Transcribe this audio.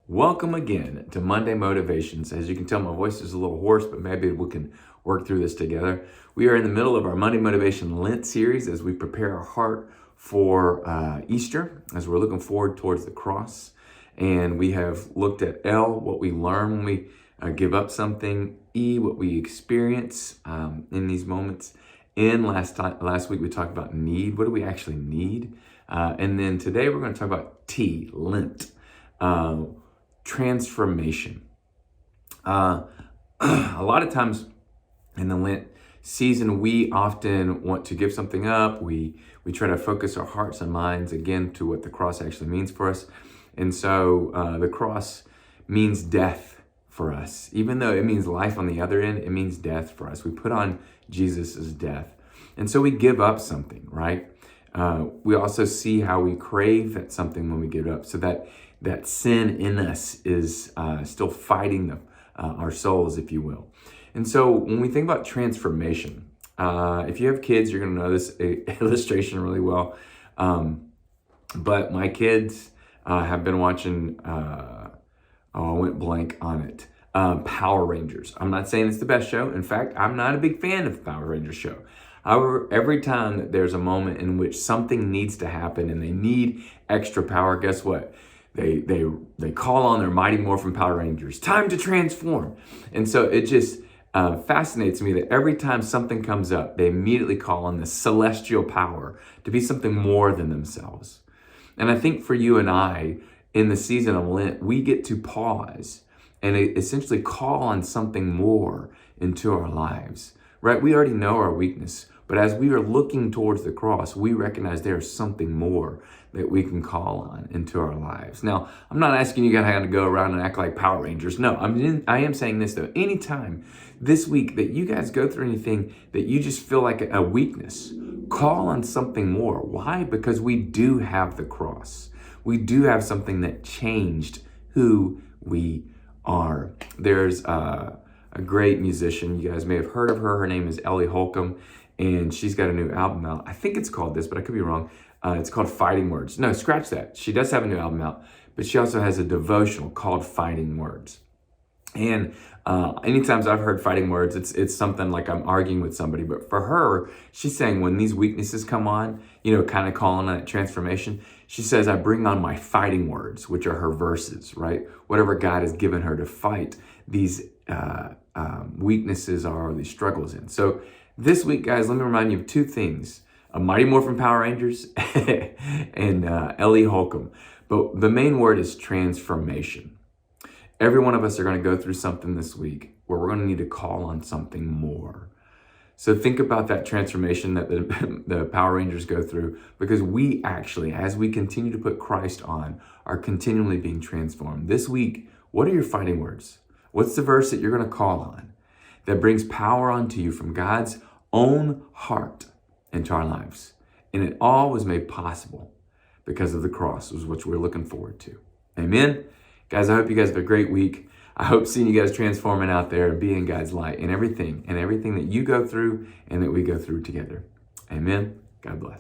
Welcome again to Monday Motivations. As you can tell, my voice is a little hoarse, but maybe we can work through this together. We are in the middle of our Monday Motivation Lent series as we prepare our heart for Easter, as we're looking forward towards the cross. And we have looked at L, what we learn when we give up something, E, what we experience in these moments. N, last week we talked about need. What do we actually need? And then today we're going to talk about T, Lent. Transformation. A lot of times in the Lent season, we often want to give something up. We try to focus our hearts and minds again to what the cross actually means for us. And so the cross means death for us. Even though it means life on the other end, it means death for us. We put on Jesus' death. And so we give up something, right? We also see how we crave that something when we give it up. So that sin in us is still fighting our souls, if you will. And so when we think about transformation, if you have kids, you're going to know this illustration really well. But my kids have been watching, I went blank on it, Power Rangers. I'm not saying it's the best show. In fact, I'm not a big fan of the Power Rangers show. However, every time that there's a moment in which something needs to happen and they need extra power, guess what? They call on their Mighty Morphin Power Rangers. Time to transform. And so it just fascinates me that every time something comes up, they immediately call on this celestial power to be something more than themselves. And I think for you and I, in the season of Lent, we get to pause and essentially call on something more into our lives, right? We already know our weakness, but as we are looking towards the cross, we recognize there's something more that we can call on into our lives. Now, I'm not asking you guys how to go around and act like Power Rangers. No, I am saying this though. Anytime this week that you guys go through anything that you just feel like a weakness, call on something more. Why? Because we do have the cross. We do have something that changed who we are. There's a great musician. You guys may have heard of her. Her name is Ellie Holcomb, and she's got a new album out. I think it's called this, but I could be wrong. It's called Fighting Words. No, scratch that. She does have a new album out, but she also has a devotional called Fighting Words. And anytime I've heard Fighting Words, it's something like I'm arguing with somebody. But for her, she's saying when these weaknesses come on, kind of calling on that transformation, she says, I bring on my fighting words, which are her verses, right? Whatever God has given her to fight these weaknesses or these struggles in. So this week, guys, let me remind you of two things. Mighty Morphin Power Rangers and Ellie Holcomb. But the main word is transformation. Every one of us are going to go through something this week where we're going to need to call on something more. So think about that transformation that the Power Rangers go through, because we actually, as we continue to put Christ on, are continually being transformed. This week, what are your fighting words? What's the verse that you're going to call on that brings power onto you from God's own heart into our lives? And it all was made possible because of the cross, was what we're looking forward to. Amen. Guys, I hope you guys have a great week. I hope seeing you guys transforming out there and being God's light in everything that you go through and that we go through together. Amen. God bless.